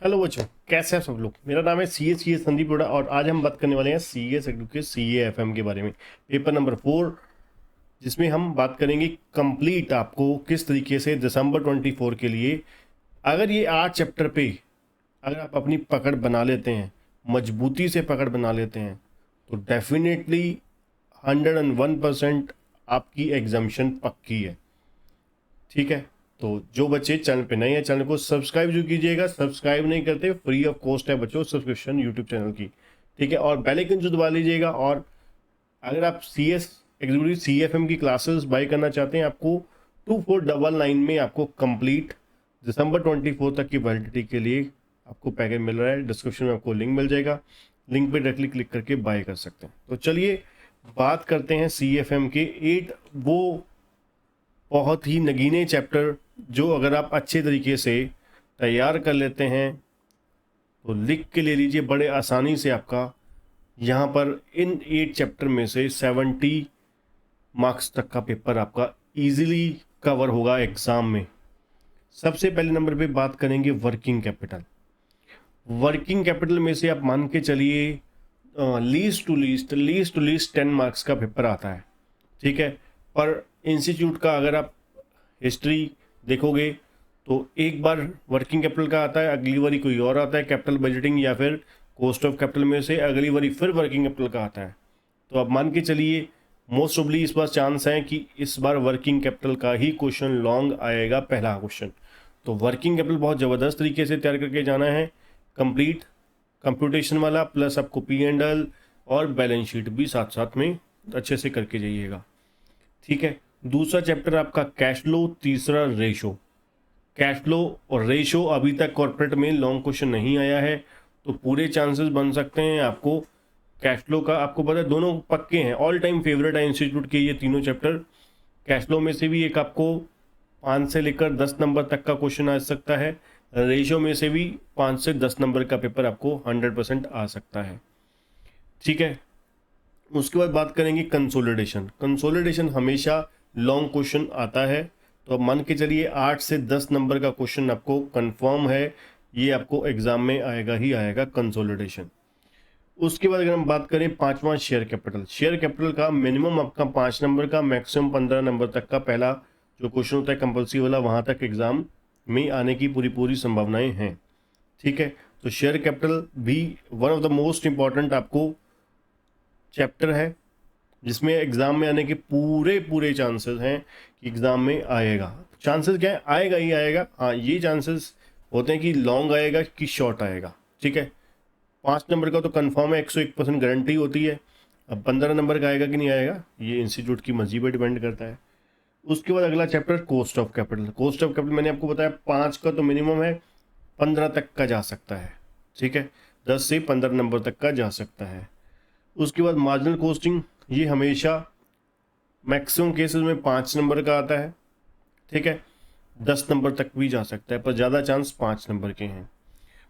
Hello बच्चों, कैसे हैं सब लोग। मेरा नाम है सी ए संदीप रोड़ा और आज हम बात करने वाले हैं सी एस के CA FM के बारे में, पेपर नंबर 4, जिसमें हम बात करेंगे कंप्लीट आपको किस तरीके से दिसंबर 24 के लिए, अगर ये 8 चैप्टर पे अगर आप अपनी पकड़ बना लेते हैं, मजबूती से पकड़ बना लेते हैं, तो डेफिनेटली 101% आपकी एग्जामिशन पक्की है। ठीक है, तो जो बच्चे चैनल पे नए हैं चैनल को सब्सक्राइब जो कीजिएगा, सब्सक्राइब नहीं करते फ्री ऑफ कॉस्ट है बच्चों सब्सक्रिप्शन यूट्यूब चैनल की। ठीक है, और बेल आइकन जो दबा लीजिएगा। और अगर आप एग्जीक्यूटिव CFM की क्लासेस बाय करना चाहते हैं, आपको 2499 में आपको कंप्लीट दिसंबर 24 तक की वैलिडिटी के लिए आपको पैकेज मिल रहा है। डिस्क्रिप्शन में आपको लिंक मिल जाएगा, लिंक पे डायरेक्टली क्लिक करके बाय कर सकते हैं। तो चलिए बात करते हैं CFM के 8 वो बहुत ही नगीने चैप्टर जो अगर आप अच्छे तरीके से तैयार कर लेते हैं तो लिख के ले लीजिए, बड़े आसानी से आपका यहाँ पर इन 8 चैप्टर में से 70 मार्क्स तक का पेपर आपका इजीली कवर होगा एग्ज़ाम में। सबसे पहले नंबर पे बात करेंगे वर्किंग कैपिटल। वर्किंग कैपिटल में से आप मान के चलिए लीस्ट टू लीस्ट 10 मार्क्स का पेपर आता है। ठीक है, पर इंस्टीट्यूट का अगर आप हिस्ट्री देखोगे तो एक बार वर्किंग कैपिटल का आता है, अगली बारी कोई और आता है, कैपिटल बजटिंग या फिर कॉस्ट ऑफ कैपिटल में से अगली बारी फिर वर्किंग कैपिटल का आता है। तो आप मान के चलिए मोस्ट ऑफली इस बार चांस है कि इस बार वर्किंग कैपिटल का ही क्वेश्चन लॉन्ग आएगा, पहला क्वेश्चन। तो वर्किंग कैपिटल बहुत ज़बरदस्त तरीके से तैयार करके जाना है, कंप्लीट कंप्यूटेशन वाला, प्लस आपको P&L और बैलेंस शीट भी साथ साथ में अच्छे से करके जाइएगा। ठीक है, दूसरा चैप्टर आपका कैश फ्लो, तीसरा रेशो। कैश फ्लो और रेशो अभी तक कॉर्पोरेट में लॉन्ग क्वेश्चन नहीं आया है, तो पूरे चांसेस बन सकते हैं आपको कैश फ्लो का। आपको पता है दोनों पक्के हैं, ऑल टाइम फेवरेट है इंस्टीट्यूट के ये तीनों चैप्टर। कैश फ्लो में से भी एक आपको 5 से लेकर 10 नंबर तक का क्वेश्चन आ सकता है, रेशो में से भी 5 से 10 नंबर का पेपर आपको 100% आ सकता है। ठीक है, उसके बाद बात करेंगे कंसोलिडेशन। कंसोलिडेशन हमेशा लॉन्ग क्वेश्चन आता है, तो अब मान के चलिए 8 से 10 नंबर का क्वेश्चन आपको कंफर्म है, ये आपको एग्जाम में आएगा ही आएगा कंसोलिडेशन। उसके बाद अगर हम बात करें पांचवा शेयर कैपिटल। शेयर कैपिटल का मिनिमम आपका 5 नंबर का, मैक्सिमम 15 नंबर तक का पहला जो क्वेश्चन होता है कंपल्सरी वाला, वहाँ तक एग्जाम में आने की पूरी संभावनाएं हैं। ठीक है, तो शेयर कैपिटल भी one of the most important आपको चैप्टर है, जिसमें एग्ज़ाम में आने के पूरे चांसेस हैं कि एग्ज़ाम में आएगा। चांसेस क्या है, आएगा ही आएगा। हाँ, ये चांसेस होते हैं कि लॉन्ग आएगा कि शॉर्ट आएगा। ठीक है, 5 नंबर का तो कंफर्म है, 101% गारंटी होती है। अब 15 नंबर का आएगा कि नहीं आएगा, ये इंस्टीट्यूट की मर्जी पर डिपेंड करता है। उसके बाद अगला chapter cost of capital. Cost of capital मैंने आपको बताया 5 का तो मिनिमम है, 15 तक का जा सकता है। ठीक है, 10 से 15 नंबर तक का जा सकता है। उसके बाद मार्जिनल कॉस्टिंग, ये हमेशा मैक्सिमम केसेस में 5 नंबर का आता है। ठीक है, 10 नंबर तक भी जा सकता है, पर ज़्यादा चांस 5 नंबर के हैं।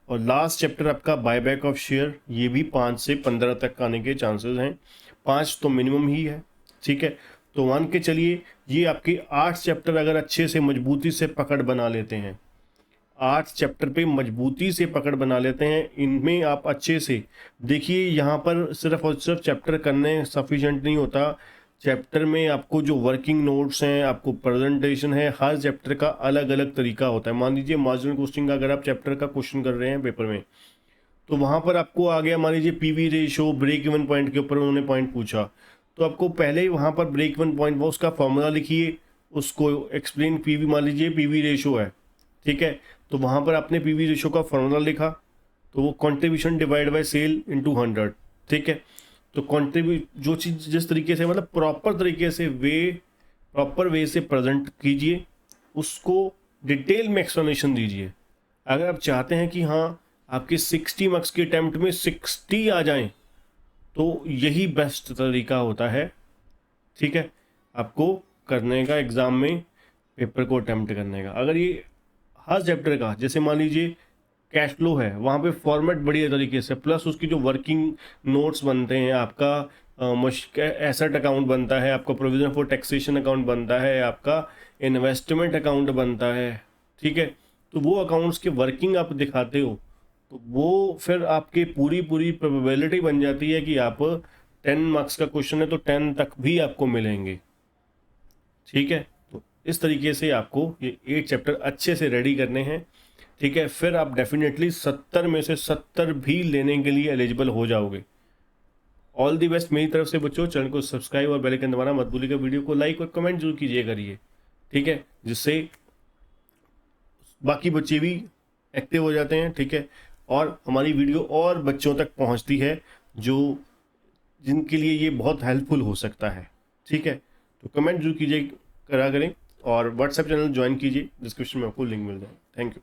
और लास्ट चैप्टर आपका बायबैक ऑफ शेयर, ये भी 5 से 15 तक आने के चांसेस हैं, 5 तो मिनिमम ही है। ठीक है, तो मान के चलिए ये आपके 8 चैप्टर अगर अच्छे से मजबूती से पकड़ बना लेते हैं, 8 चैप्टर पे मजबूती से पकड़ बना लेते हैं, इनमें आप अच्छे से देखिए। यहाँ पर सिर्फ और सिर्फ चैप्टर करने सफिशेंट नहीं होता, चैप्टर में आपको जो वर्किंग नोट्स हैं, आपको प्रेजेंटेशन है, हर चैप्टर का अलग अलग तरीका होता है। मान लीजिए मार्जिनल कॉस्टिंग का अगर आप चैप्टर का क्वेश्चन कर रहे हैं पेपर में, तो वहाँ पर आपको आ गया, मान लीजिए PV ratio, break even point के ऊपर उन्होंने पॉइंट पूछा, तो आपको पहले ही वहाँ पर ब्रेक इवन पॉइंट वो उसका फॉर्मूला लिखिए, उसको एक्सप्लेन। PV मान लीजिए PV रेशो है, ठीक है, तो वहाँ पर आपने PV रेशो का फॉर्मूला लिखा, तो वो contribution divide by sale into 100। ठीक है, तो कंट्रीब्यूट जो चीज़ जिस तरीके से मतलब प्रॉपर तरीके से प्रॉपर वे से प्रेजेंट कीजिए, उसको डिटेल में एक्सप्लेनेशन दीजिए। अगर आप चाहते हैं कि हाँ आपके 60 मार्क्स के अटैम्प्ट में 60 आ जाएं, तो यही बेस्ट तरीका होता है। ठीक है, आपको करने का एग्ज़ाम में पेपर को अटैम्प्ट करने का। अगर ये हर चैप्टर का, जैसे मान लीजिए कैश फ्लो है, वहाँ पे फॉर्मेट बढ़िया तरीके से, प्लस उसकी जो वर्किंग नोट्स बनते हैं, आपका एसेट अकाउंट बनता है, आपका प्रोविजन फॉर टैक्सेशन अकाउंट बनता है, आपका इन्वेस्टमेंट अकाउंट बनता है। ठीक है, तो वो अकाउंट्स के वर्किंग आप दिखाते हो, तो वो फिर आपकी पूरी पूरी प्रोबेबिलिटी बन जाती है कि आप 10 मार्क्स का क्वेश्चन है तो 10 तक भी आपको मिलेंगे। ठीक है, तो इस तरीके से आपको ये 8 चैप्टर अच्छे से रेडी करने हैं। ठीक है, फिर आप डेफिनेटली 70 में से 70 भी लेने के लिए एलिजिबल हो जाओगे। ऑल दी बेस्ट मेरी तरफ से बच्चों। चैनल को सब्सक्राइब और बेल आइकन दबाना मत भूलिएगा। वीडियो को लाइक और कमेंट जरूर कीजिए करिए। ठीक है, जिससे बाकी बच्चे भी एक्टिव हो जाते हैं। ठीक है, और हमारी वीडियो और बच्चों तक पहुंचती है जो जिनके लिए ये बहुत हेल्पफुल हो सकता है। ठीक है, तो कमेंट जरूर कीजिए करा करें और व्हाट्सएप चैनल ज्वाइन कीजिए, डिस्क्रिप्शन में आपको लिंक मिल जाए। Thank you.